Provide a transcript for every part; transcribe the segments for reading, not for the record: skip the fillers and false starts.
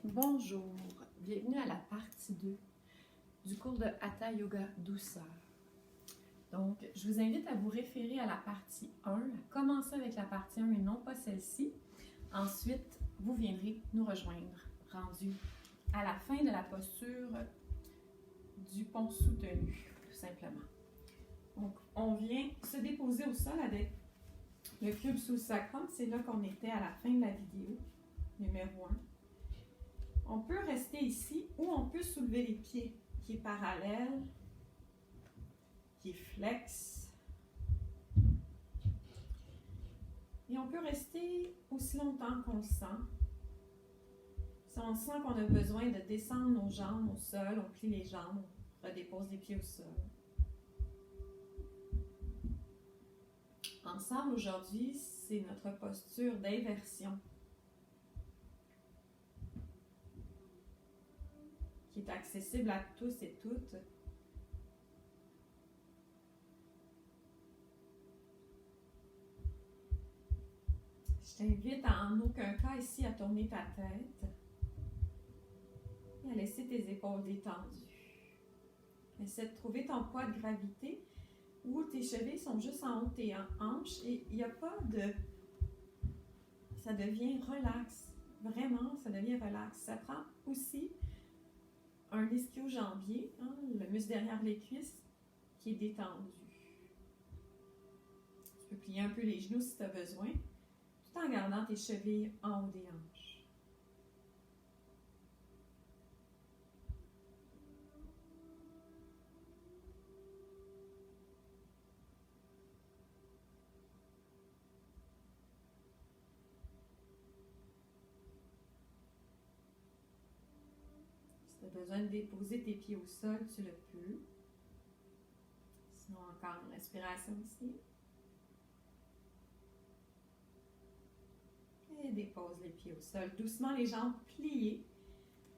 Bonjour, bienvenue à la partie 2 du cours de Hatha Yoga Douceur. Donc, je vous invite à vous référer à la partie 1, à commencer avec la partie 1 et non pas celle-ci. Ensuite, vous viendrez nous rejoindre, rendu à la fin de la posture du pont soutenu, tout simplement. Donc, on vient se déposer au sol avec le cube sous le sacrum. C'est là qu'on était à la fin de la vidéo, numéro 1. On peut rester ici ou on peut soulever les pieds, qui est parallèle, qui est flex. Et on peut rester aussi longtemps qu'on le sent. Si on sent qu'on a besoin de descendre nos jambes au sol, on plie les jambes, on redépose les pieds au sol. Ensemble, aujourd'hui, c'est notre posture d'inversion, qui est accessible à tous et toutes. Je t'invite en aucun cas ici à tourner ta tête et à laisser tes épaules détendues. Essaie de trouver ton poids de gravité où tes chevilles sont juste en haut de tes hanches et il n'y a pas de... Ça devient relax. Vraiment, ça devient relax. Ça prend aussi un ischio-jambier, le muscle derrière les cuisses, qui est détendu. Tu peux plier un peu les genoux si tu as besoin, tout en gardant tes chevilles en haut des hanches. Si tu as besoin de déposer tes pieds au sol, tu le peux. Sinon, encore une respiration ici. Et dépose les pieds au sol. Doucement, les jambes pliées.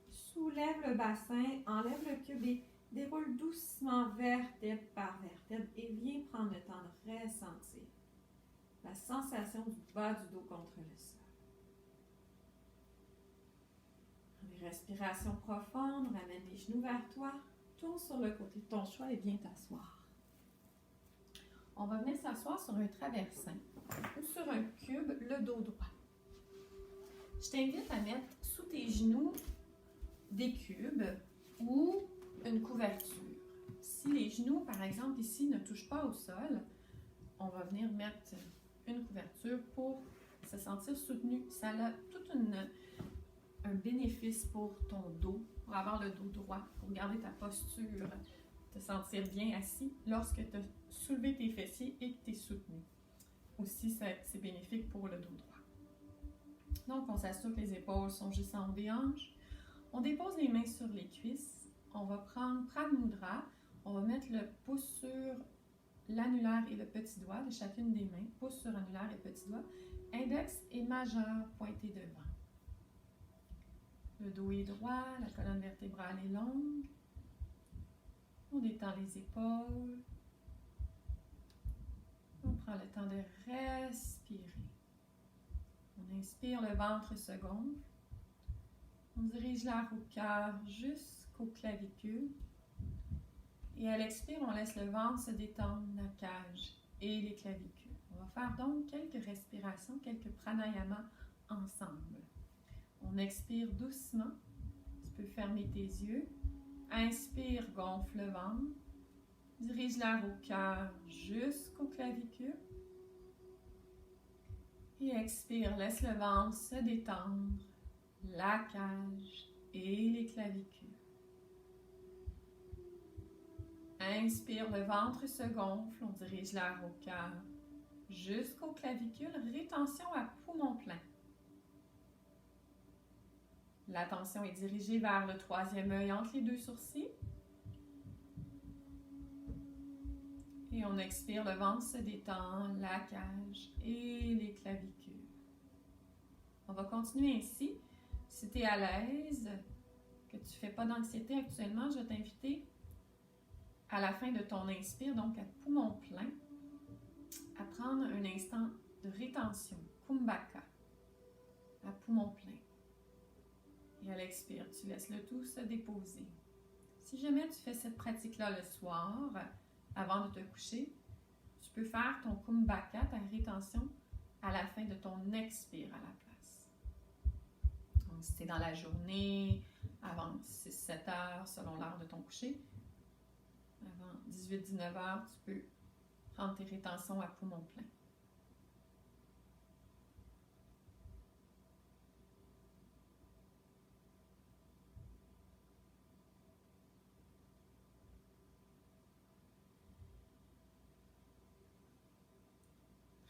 Soulève le bassin, enlève le cube et déroule doucement vertèbre par vertèbre et viens prendre le temps de ressentir la sensation du bas du dos contre le sol. Une respiration profonde, ramène les genoux vers toi, tourne sur le côté de ton choix et viens t'asseoir. On va venir s'asseoir sur un traversin ou sur un cube, le dos droit. Je t'invite à mettre sous tes genoux des cubes ou une couverture. Si les genoux, par exemple, ici ne touchent pas au sol, on va venir mettre une couverture pour se sentir soutenu. Ça a tout un bénéfice pour ton dos, pour avoir le dos droit, pour garder ta posture, te sentir bien assis lorsque tu as soulevé tes fessiers et que tu es soutenu. Aussi, c'est bénéfique pour le dos droit. Donc, on s'assure que les épaules sont juste en haut des hanches. On dépose les mains sur les cuisses. On va prendre Pranmudra. On va mettre le pouce sur l'annulaire et le petit doigt de chacune des mains. Pouce sur annulaire et petit doigt. Index et majeur pointés devant. Le dos est droit, la colonne vertébrale est longue. On détend les épaules. On prend le temps de respirer. On inspire, le ventre se gonfle. On dirige l'air au cœur jusqu'aux clavicules. Et à l'expire, on laisse le ventre se détendre, la cage et les clavicules. On va faire donc quelques respirations, quelques pranayamas ensemble. On expire doucement. Tu peux fermer tes yeux. Inspire, gonfle le ventre. Dirige l'air au cœur jusqu'aux clavicules. Et expire, laisse le ventre se détendre, la cage et les clavicules. Inspire, le ventre se gonfle, on dirige l'air au cœur jusqu'aux clavicules, rétention à poumon plein. L'attention est dirigée vers le troisième œil entre les deux sourcils. Et on expire, le ventre se détend, la cage et les clavicules. On va continuer ainsi. Si tu es à l'aise, que tu ne fais pas d'anxiété actuellement, je vais t'inviter à la fin de ton inspire, donc à poumon plein, à prendre un instant de rétention, Kumbhaka, à poumon plein. Et à l'expire, tu laisses le tout se déposer. Si jamais tu fais cette pratique-là le soir, avant de te coucher, tu peux faire ton Kumbhaka, ta rétention, à la fin de ton expire à la place. Donc, si c'est dans la journée, avant 6-7 heures, selon l'heure de ton coucher, avant 18-19 heures, tu peux prendre tes rétentions à poumon plein.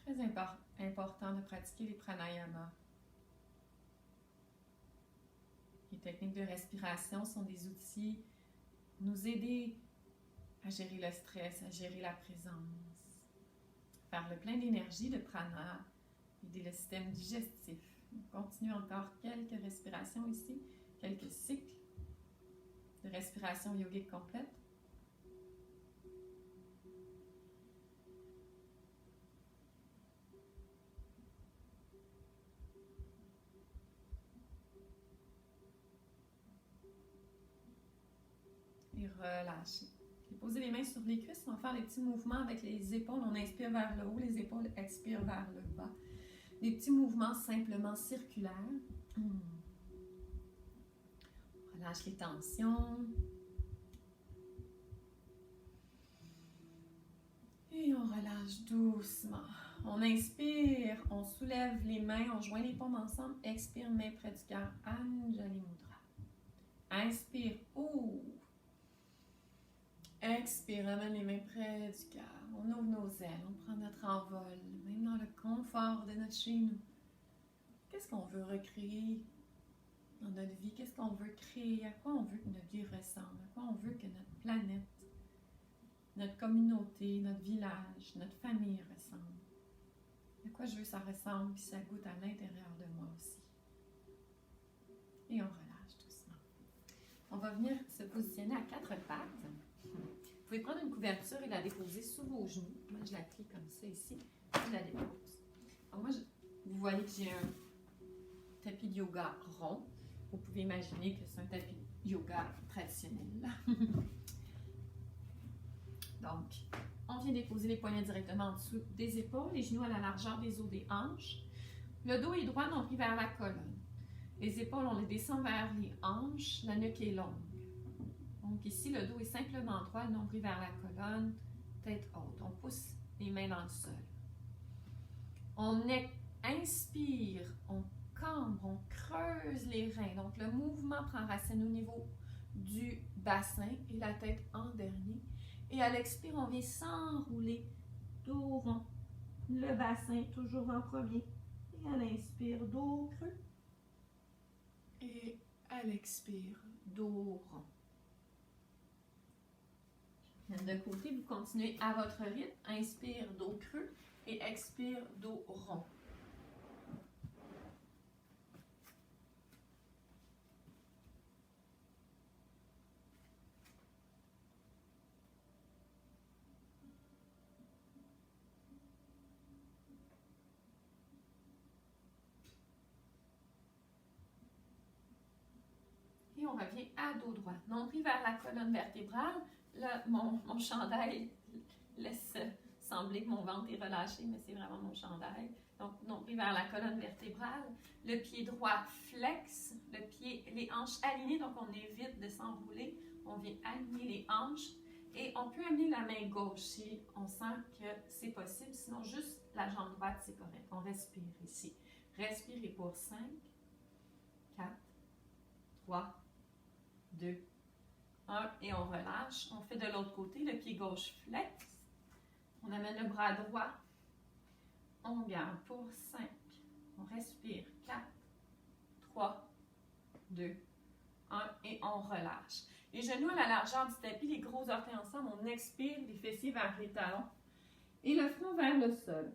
Très important de pratiquer les pranayamas. Les techniques de respiration sont des outils pour nous aider à gérer le stress, à gérer la présence, faire le plein d'énergie, de prana, aider le système digestif. On continue encore quelques respirations ici, quelques cycles de respiration yogique complète. Et relâchez. Posez les mains sur les cuisses. On va faire des petits mouvements avec les épaules. On inspire vers le haut, les épaules expirent vers le bas. Des petits mouvements simplement circulaires. On relâche les tensions. Et on relâche doucement. On inspire, on soulève les mains, on joint les paumes ensemble. Expire, main près du cœur. Anjali Mudra. Inspire, ouvre. Expire, ramène les mains près du cœur. On ouvre nos ailes, on prend notre envol, même dans le confort de notre chez nous. Qu'est-ce qu'on veut recréer dans notre vie? Qu'est-ce qu'on veut créer? À quoi on veut que notre vie ressemble? À quoi on veut que notre planète, notre communauté, notre village, notre famille ressemble? À quoi je veux que ça ressemble, puis ça goûte à l'intérieur de moi aussi. Et on relâche doucement. On va venir se positionner à 4 pattes. Vous pouvez prendre une couverture et la déposer sous vos genoux. Moi, je la plie comme ça ici. Je la dépose. Alors moi, vous voyez que j'ai un tapis de yoga rond. Vous pouvez imaginer que c'est un tapis de yoga traditionnel. Donc, on vient déposer les poignets directement en dessous des épaules, les genoux à la largeur des os des hanches. Le dos est droit, nombril vers la colonne. Les épaules, on les descend vers les hanches. La nuque est longue. Donc ici, le dos est simplement droit, le nombril vers la colonne, tête haute. On pousse les mains dans le sol. On inspire, on cambre, on creuse les reins. Donc le mouvement prend racine au niveau du bassin et la tête en dernier. Et à l'expire, on vient s'enrouler, dos rond. Le bassin toujours en premier. Et à l'inspire, dos creux. Et à l'expire, dos rond. De côté, vous continuez à votre rythme. Inspire, dos creux et expire, dos rond. Et on revient à dos droit. Nombril vers la colonne vertébrale. Là, mon chandail laisse sembler que mon ventre est relâché, mais c'est vraiment mon chandail. Donc, nombril vers la colonne vertébrale. Le pied droit flex, les hanches alignées, donc on évite de s'enrouler. On vient aligner les hanches et on peut amener la main gauche si on sent que c'est possible. Sinon, juste la jambe droite, c'est correct. On respire ici. Respirez pour 5, 4, 3, 2, 1 et on relâche. On fait de l'autre côté, le pied gauche flex. On amène le bras droit. On garde pour 5. On respire. 4, 3, 2, 1 et on relâche. Les genoux à la largeur du tapis, les gros orteils ensemble. On expire, les fessiers vers les talons et le front vers le sol.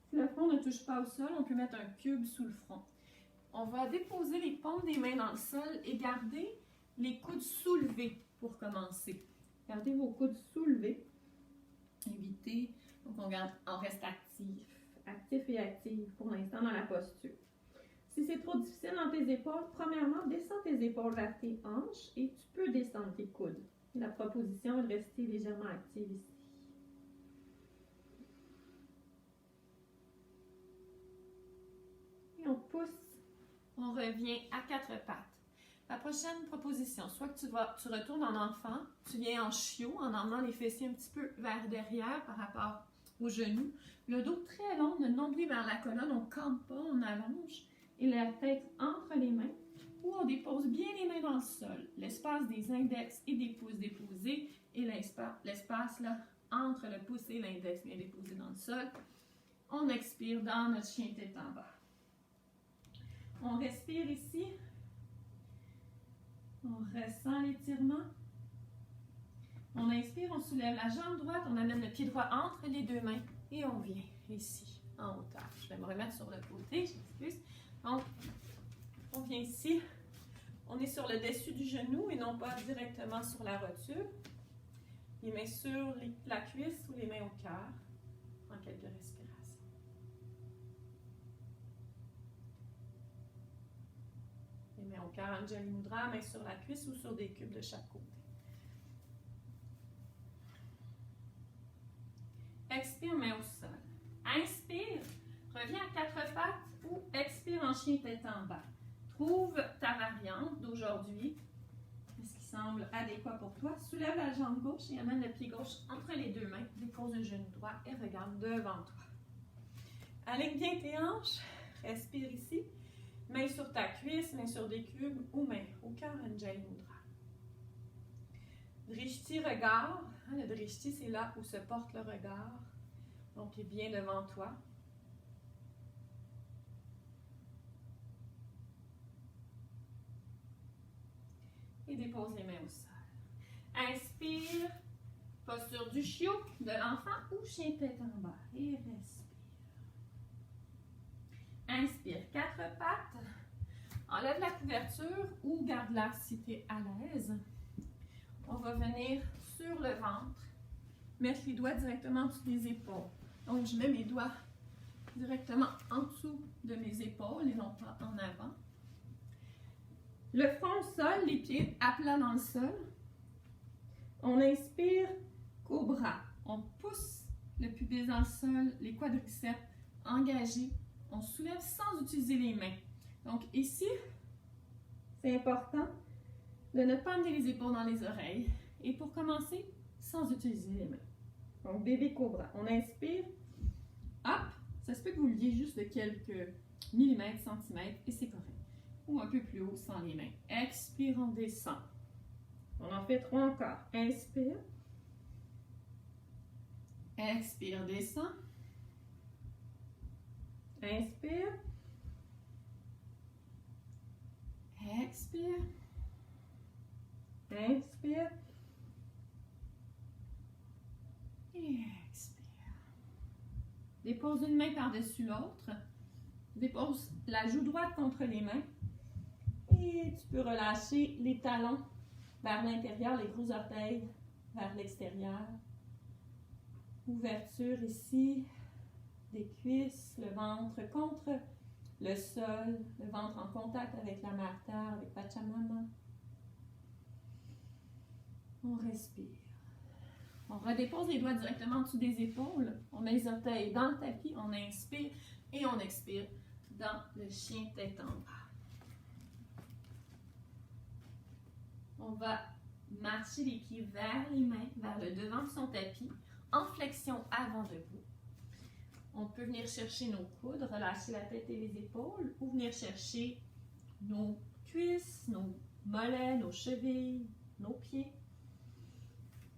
Si le front ne touche pas au sol, on peut mettre un cube sous le front. On va déposer les paumes des mains dans le sol et garder les coudes soulevés pour commencer. Gardez vos coudes soulevés. Évitez. Donc, on reste actif et active pour l'instant dans la posture. Si c'est trop difficile dans tes épaules, premièrement, descends tes épaules vers tes hanches et tu peux descendre tes coudes. La proposition est de rester légèrement active ici. Et on pousse. On revient à quatre pattes. La prochaine proposition, soit que tu retournes en enfant, tu viens en chiot en emmenant les fessiers un petit peu vers derrière par rapport aux genoux. Le dos très long, le nombril vers la colonne, on ne campe pas, on allonge. Et la tête entre les mains, ou on dépose bien les mains dans le sol. L'espace des index et des pouces déposés, et l'espace là entre le pouce et l'index bien déposé dans le sol. On expire dans notre chien tête en bas. On respire ici. On ressent l'étirement. On inspire, on soulève la jambe droite, on amène le pied droit entre les deux mains et on vient ici, en hauteur. Je vais me remettre sur le côté, je m'excuse. Donc, on vient ici. On est sur le dessus du genou et non pas directement sur la rotule. Les mains sur la cuisse ou les mains au cœur. En quelques respirations. Les mains au cœur, Anjali Mudra, mains sur la cuisse ou sur des cubes de chaque côté. Expire, main au sol. Inspire, reviens à quatre pattes ou expire en chien tête en bas. Trouve ta variante d'aujourd'hui, ce qui semble adéquat pour toi. Soulève la jambe gauche et amène le pied gauche entre les deux mains. Dépose le genou droit et regarde devant toi. Aligne bien tes hanches. Respire ici. Main sur ta cuisse, main sur des cubes ou main au cœur, Anjali Mudra. Drishti, regard. Le drishti, c'est là où se porte le regard. Donc, il est bien devant toi. Et dépose les mains au sol. Inspire, posture du chiot, de l'enfant ou chien tête en bas. Et respire. Inspire, quatre pattes. Enlève la couverture ou garde-la si tu es à l'aise. On va venir sur le ventre, mettre les doigts directement en dessous des épaules. Donc, je mets mes doigts directement en dessous de mes épaules et non pas en avant. Le front au sol, les pieds à plat dans le sol. On inspire, cobra. On pousse le pubis dans le sol, les quadriceps engagés. On soulève sans utiliser les mains. Donc ici, c'est important de ne pas amener les épaules dans les oreilles. Et pour commencer, sans utiliser les mains. Donc bébé cobra. On inspire, hop, ça se peut que vous le liez juste de quelques millimètres, centimètres et c'est correct. Ou un peu plus haut sans les mains. Expire, on descend. On en fait 3 encore. Inspire. Expire, descend. Inspire. Expire. Inspire. Et expire. Dépose une main par-dessus l'autre. Dépose la joue droite contre les mains. Et tu peux relâcher les talons vers l'intérieur, les gros orteils vers l'extérieur. Ouverture ici, des cuisses, le ventre contre le sol, le ventre en contact avec la mère terre, avec Pachamama. On respire. On redépose les doigts directement en dessous des épaules. On met les orteils dans le tapis, on inspire et on expire dans le chien tête en bas. On va marcher les pieds vers les mains, vers le devant de son tapis, en flexion avant debout. On peut venir chercher nos coudes, relâcher la tête et les épaules, ou venir chercher nos cuisses, nos mollets, nos chevilles, nos pieds.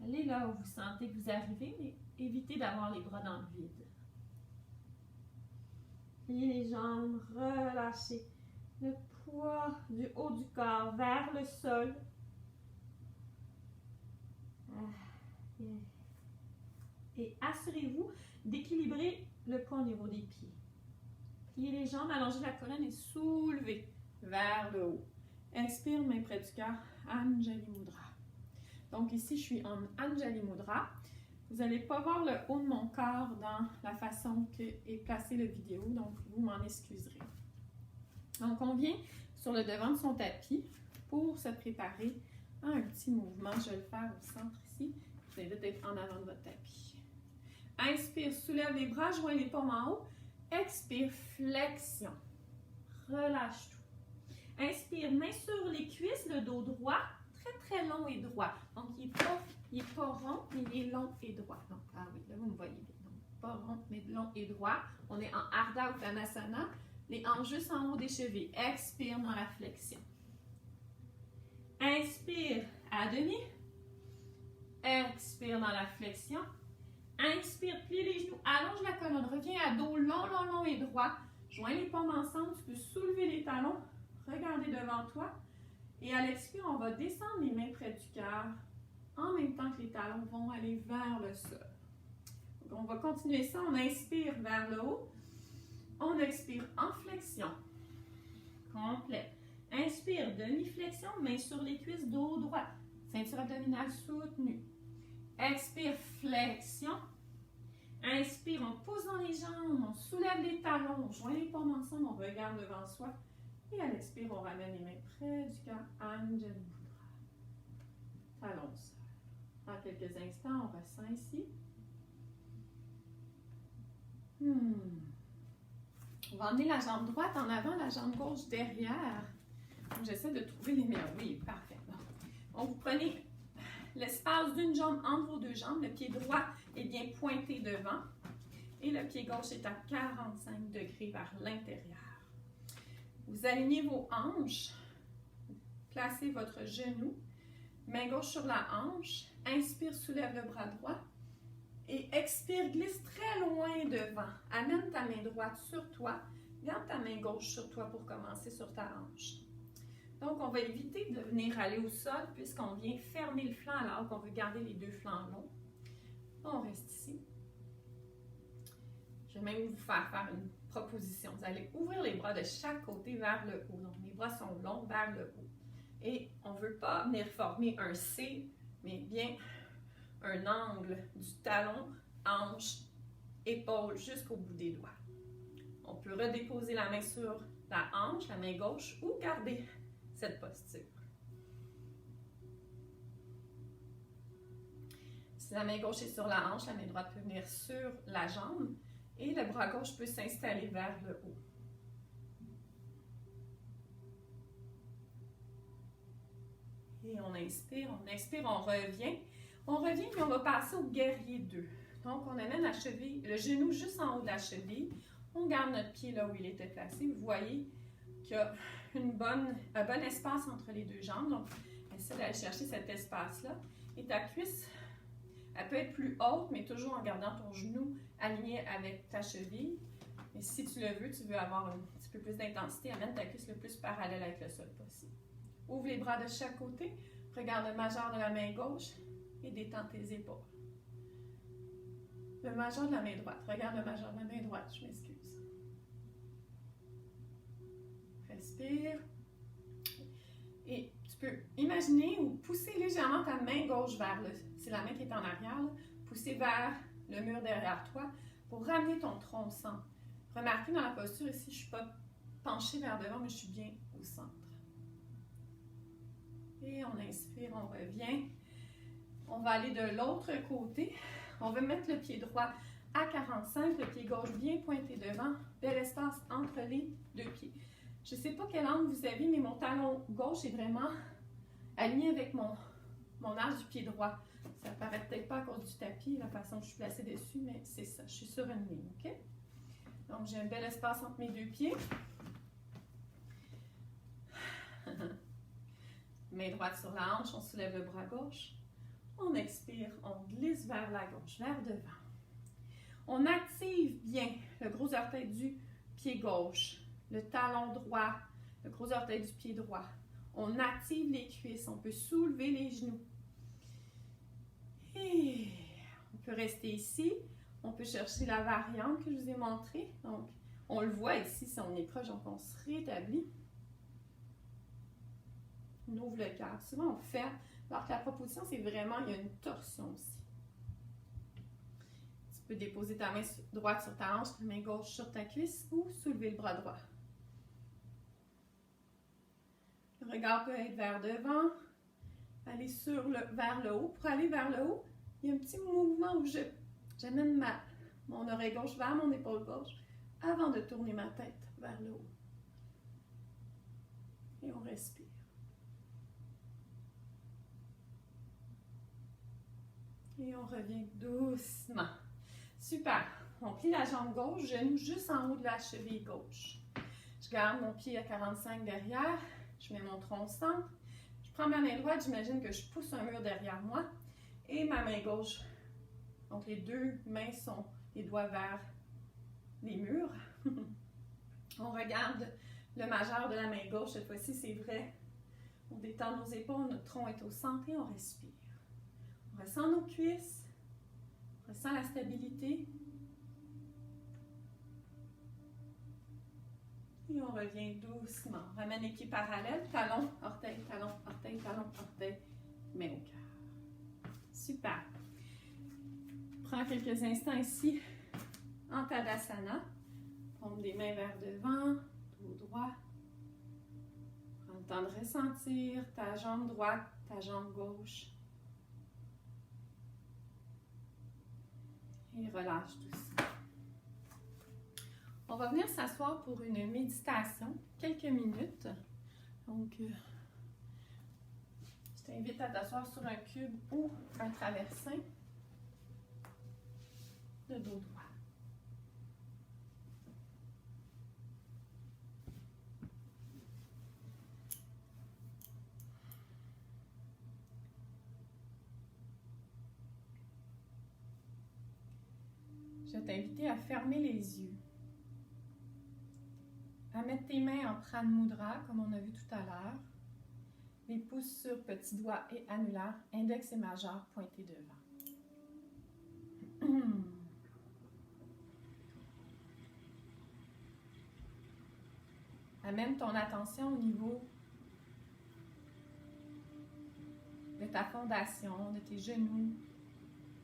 Allez là où vous sentez que vous arrivez, mais évitez d'avoir les bras dans le vide. Pliez les jambes, relâchez le poids du haut du corps vers le sol. Et assurez-vous d'équilibrer le poids au niveau des pieds. Pliez les jambes, allongez la colonne et soulevez vers le haut. Inspire, main près du cœur, Anjali Mudra. Donc ici, je suis en Anjali Mudra. Vous n'allez pas voir le haut de mon corps dans la façon qu'est placée la vidéo, donc vous m'en excuserez. Donc, on vient sur le devant de son tapis pour se préparer à un petit mouvement. Je vais le faire au centre ici. Je vous invite d'être en avant de votre tapis. Inspire, soulève les bras, joins les paumes en haut. Expire, flexion. Relâche tout. Inspire, main sur les cuisses, le dos droit, très long et droit. Donc, il n'est pas rond, mais il est long et droit. Donc, ah oui, là, vous me voyez bien. Donc, pas rond, mais long et droit. On est en Ardha Uttanasana. Les hanches juste en haut des chevilles. Expire dans la flexion. Inspire à demi. Expire dans la flexion. Inspire, plie les genoux, allonge la colonne. Reviens à dos long et droit. Joins les paumes ensemble. Tu peux soulever les talons. Regardez devant toi. Et à l'expire, on va descendre les mains près du cœur en même temps que les talons vont aller vers le sol. Donc, on va continuer ça. On inspire vers le haut. On expire en flexion. Complet. Inspire, demi-flexion, main sur les cuisses, dos droit. Ceinture abdominale soutenue. Expire, flexion. Inspire, on pousse dans les jambes, on soulève les talons, on joint les paumes ensemble, on regarde devant soi. Et à l'expire, on ramène les mains près du cœur, Anjali Mudra. Talons au sol. En quelques instants, on ressent ici. On va emmener la jambe droite en avant, la jambe gauche derrière. J'essaie de trouver les meilleurs. Oui, parfait. Donc, vous prenez l'espace d'une jambe entre vos deux jambes. Le pied droit est bien pointé devant. Et le pied gauche est à 45 degrés vers l'intérieur. Vous alignez vos hanches. Placez votre genou. Main gauche sur la hanche. Inspire, soulève le bras droit. Et expire, glisse très loin devant. Amène ta main droite sur toi. Garde ta main gauche sur toi pour commencer sur ta hanche. Donc, on va éviter de venir aller au sol puisqu'on vient fermer le flanc alors qu'on veut garder les deux flancs longs. On reste ici. Je vais même vous faire une proposition. Vous allez ouvrir les bras de chaque côté vers le haut. Donc, les bras sont longs vers le haut. Et on ne veut pas venir former un C, mais bien un angle du talon, hanche, épaule jusqu'au bout des doigts. On peut redéposer la main sur la hanche, la main gauche, ou garder cette posture. Si la main gauche est sur la hanche, la main droite peut venir sur la jambe et le bras gauche peut s'installer vers le haut. Et on inspire, on revient. On revient et on va passer au guerrier 2. Donc, on amène la cheville, le genou juste en haut de la cheville. On garde notre pied là où il était placé. Vous voyez qu'il y a un bon espace entre les deux jambes. Donc, essaie d'aller chercher cet espace-là. Et ta cuisse, elle peut être plus haute, mais toujours en gardant ton genou aligné avec ta cheville. Et si tu le veux, tu veux avoir un petit peu plus d'intensité, amène ta cuisse le plus parallèle avec le sol possible. Ouvre les bras de chaque côté. Regarde le majeur de la main gauche et détends tes épaules. Le majeur de la main droite. Regarde le majeur de la main droite, je m'excuse. Respire. Et tu peux imaginer ou pousser légèrement ta main gauche vers c'est la main qui est en arrière, là, pousser vers le mur derrière toi pour ramener ton tronc au centre. Remarquez dans la posture ici, je ne suis pas penchée vers devant, mais je suis bien au centre. Et on inspire, on revient. On va aller de l'autre côté. On va mettre le pied droit à 45, le pied gauche bien pointé devant. Bel espace entre les deux pieds. Je ne sais pas quel angle vous avez, mais mon talon gauche est vraiment aligné avec mon arche du pied droit. Ça ne paraît peut-être pas à cause du tapis, la façon que je suis placée dessus, mais c'est ça. Je suis sur une ligne, OK? Donc, j'ai un bel espace entre mes deux pieds. Main droite sur la hanche, on soulève le bras gauche. On expire, on glisse vers la gauche, vers devant. On active bien le gros orteil du pied gauche, le talon droit, le gros orteil du pied droit. On active les cuisses, on peut soulever les genoux. Et on peut rester ici. On peut chercher la variante que je vous ai montrée. Donc, on le voit ici si on est proche, donc on se rétablit. On ouvre le cœur. Souvent, on ferme. Alors que la proposition, c'est vraiment, il y a une torsion aussi. Tu peux déposer ta main droite sur ta hanche, ta main gauche sur ta cuisse ou soulever le bras droit. regard peut être vers devant, aller vers le haut. Pour aller vers le haut, il y a un petit mouvement où j'amène mon oreille gauche vers mon épaule gauche avant de tourner ma tête vers le haut. Et on respire. Et on revient doucement. Super. On plie la jambe gauche, genou juste en haut de la cheville gauche. Je garde mon pied à 45 derrière. Je mets mon tronc au centre. Je prends ma main droite, j'imagine que je pousse un mur derrière moi. Et ma main gauche. Donc les deux mains sont les doigts vers les murs. On regarde le majeur de la main gauche. Cette fois-ci, c'est vrai. On détend nos épaules, notre tronc est au centre et on respire. On ressent nos cuisses. On ressent la stabilité. Et on revient doucement. On ramène les pieds parallèles. Talon, orteil, talon, orteil, talon, orteil. Main au cœur. Super. Prends quelques instants ici en Tadasana. Paume des mains vers devant, dos droit. Prends le temps de ressentir ta jambe droite, ta jambe gauche. Et relâche doucement. On va venir s'asseoir pour une méditation, quelques minutes. Donc, je t'invite à t'asseoir sur un cube ou un traversin de dos droit. Je vais t'inviter à fermer les yeux. À mettre tes mains en Prana Mudra, comme on a vu tout à l'heure. Les pouces sur petits doigts et annulaires, index et majeur pointés devant. Amène ton attention au niveau de ta fondation, de tes genoux,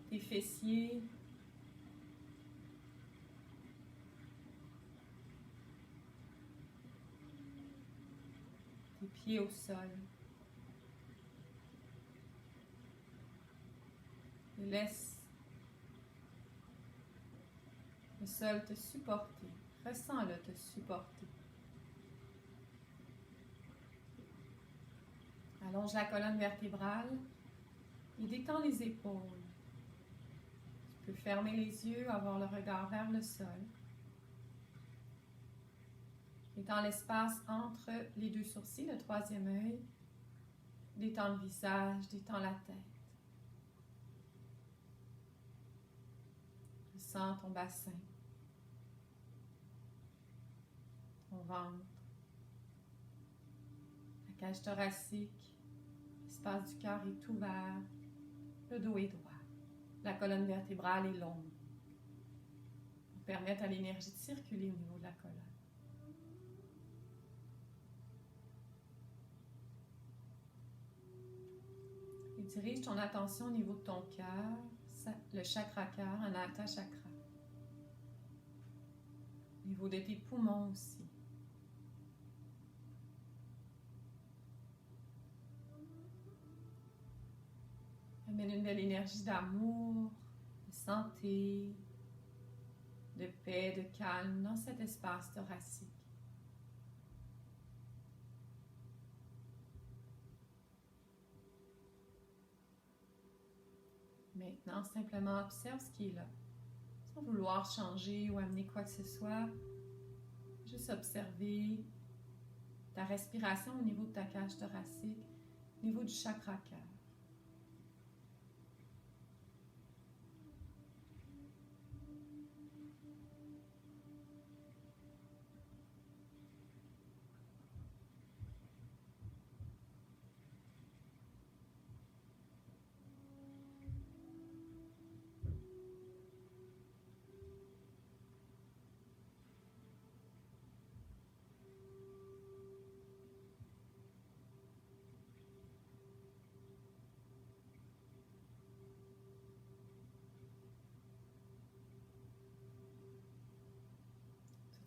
tes fessiers, tes pieds au sol. Laisse le sol te supporter. Ressens-le te supporter. Allonge la colonne vertébrale et détends les épaules. Tu peux fermer les yeux, avoir le regard vers le sol. Détends l'espace entre les deux sourcils, le troisième œil. Détends le visage, détends la tête. Ressens ton bassin, ton ventre, la cage thoracique, l'espace du cœur est ouvert, le dos est droit, la colonne vertébrale est longue pour permettre à l'énergie de circuler au niveau de la colonne. Et dirige ton attention au niveau de ton cœur, le chakra cœur, Anahata chakra. Au niveau de tes poumons aussi. Amène une belle énergie d'amour, de santé, de paix, de calme dans cet espace thoracique. Maintenant, simplement observe ce qui est là. Sans vouloir changer ou amener quoi que ce soit. Juste observer ta respiration au niveau de ta cage thoracique, au niveau du chakra cœur.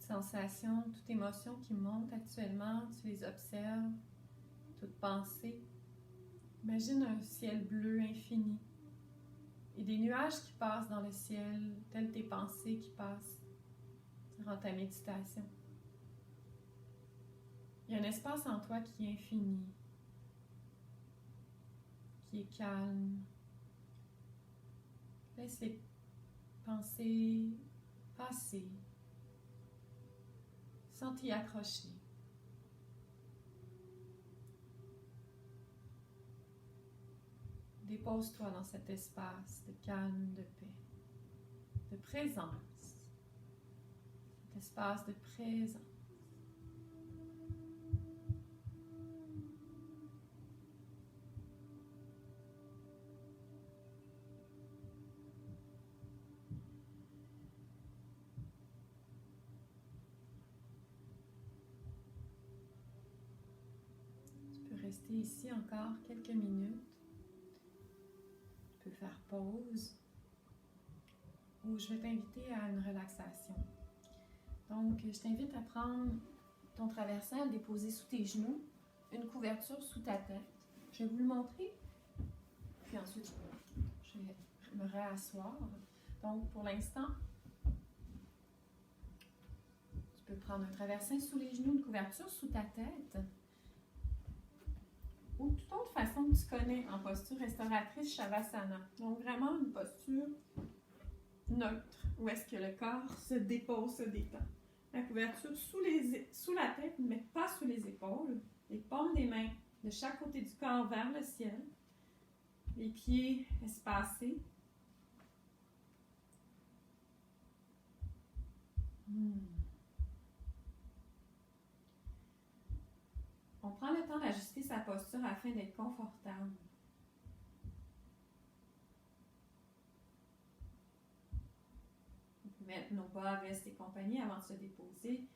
Sensations, toute émotion qui monte actuellement, tu les observes pensées. Imagine un ciel bleu infini et des nuages qui passent dans le ciel, telles tes pensées qui passent durant ta méditation. Il y a un espace en toi qui est infini, qui est calme. Laisse les pensées passer, sans t'y accrocher. Dépose-toi dans cet espace de calme, de paix, de présence. Cet espace de présence. Tu peux rester ici encore quelques minutes. Tu peux faire pause ou je vais t'inviter à une relaxation. Donc, je t'invite à prendre ton traversin, à le déposer sous tes genoux, une couverture sous ta tête. Je vais vous le montrer, puis ensuite je vais me réasseoir. Donc, pour l'instant, tu peux prendre un traversin sous les genoux, une couverture sous ta tête, ou toute autre façon que tu connais en posture restauratrice Shavasana. Donc, vraiment une posture neutre, où est-ce que le corps se dépose, se détend. La couverture sous la tête, mais pas sous les épaules. Les paumes des mains de chaque côté du corps vers le ciel. Les pieds espacés. On prend le temps d'ajuster sa posture afin d'être confortable. Mettre nos bas, vestes et compagnie avant de se déposer.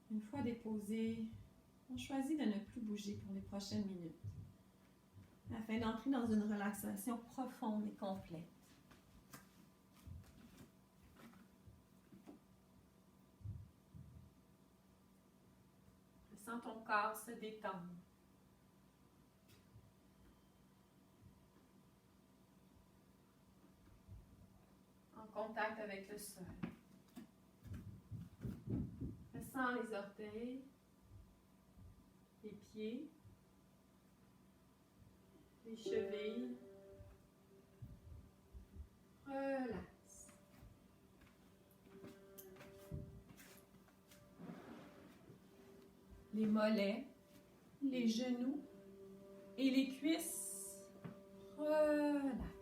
Une fois déposé, on choisit de ne plus bouger pour les prochaines minutes, afin d'entrer dans une relaxation profonde et complète. Sens ton corps se détendre. Contact avec le sol. Ressens les orteils, les pieds, les chevilles. Relax. Les mollets, les genoux et les cuisses. Relax.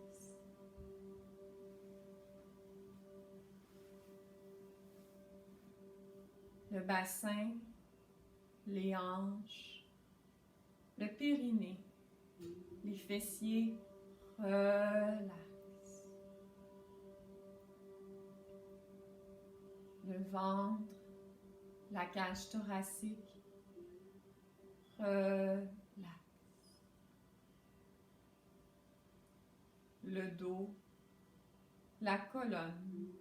Le bassin, les hanches, le périnée, les fessiers, relax. Le ventre, la cage thoracique, relax. Le dos, la colonne,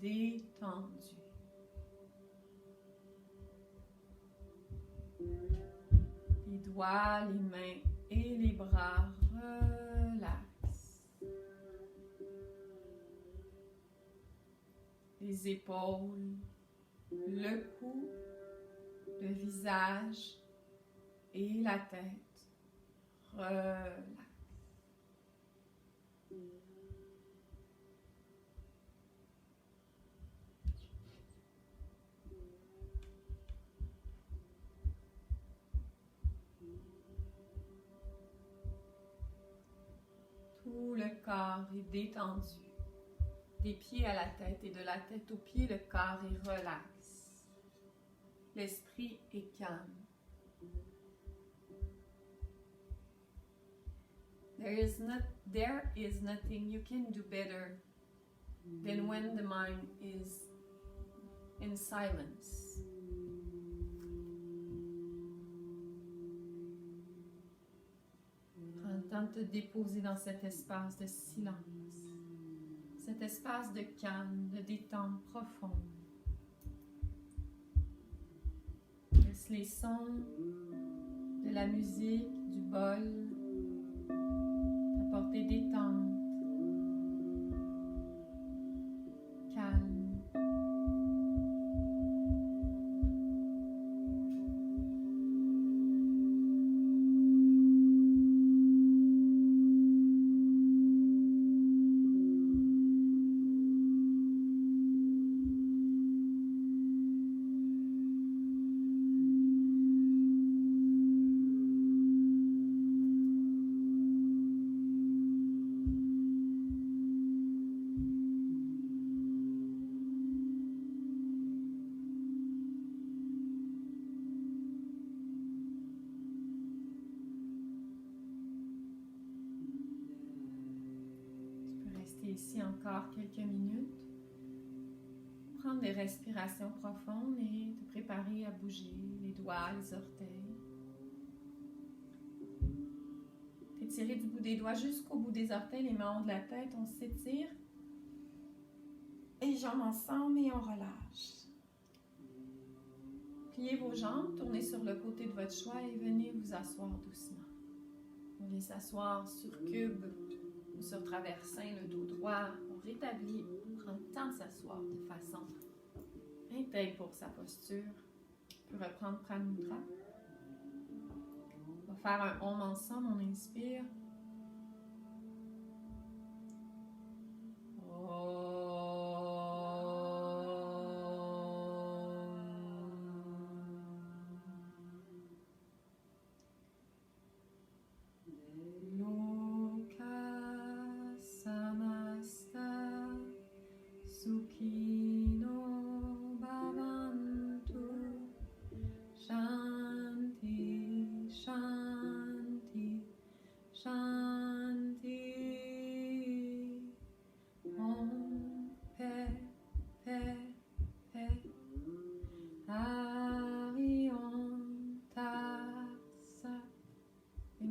détendue. Les doigts, les mains et les bras, relax. Les épaules, le cou, le visage et la tête, relax. Tout le corps est détendu, des pieds à la tête et de la tête aux pieds, le corps est relax. L'esprit est calme. There is nothing you can do better than when the mind is in silence. Prends le temps de te déposer dans cet espace de silence, cet espace de calme, de détente profonde. Laisse les sons de la musique, du bol, t'apporter détente, calme. Ici encore quelques minutes. Prendre des respirations profondes et te préparer à bouger les doigts, les orteils. T'étirer du bout des doigts jusqu'au bout des orteils, les mains en haut de la tête, on s'étire. Et les jambes ensemble et on relâche. Pliez vos jambes, tournez sur le côté de votre choix et venez vous asseoir doucement. On vient s'asseoir sur cube ou sur traversin, le dos droit. On rétablit, on prend le temps de s'asseoir de façon intègre pour sa posture. On peut reprendre Pranmudra. On va faire un Om ensemble, on inspire.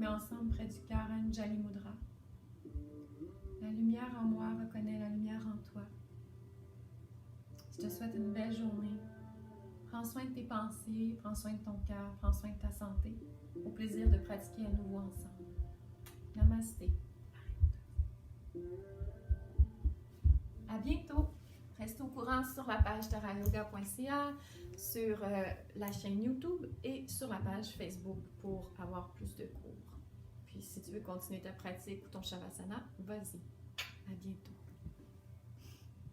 Ensemble près du cœur, Anjali Mudra. La lumière en moi reconnaît la lumière en toi. Je te souhaite une belle journée. Prends soin de tes pensées, prends soin de ton cœur, prends soin de ta santé. Au plaisir de pratiquer à nouveau ensemble. Namasté. À bientôt. Reste au courant sur la page tarayoga.ca, sur la chaîne YouTube et sur la page Facebook pour avoir plus de cours. Puis si tu veux continuer ta pratique ou ton Shavasana, vas-y. À bientôt.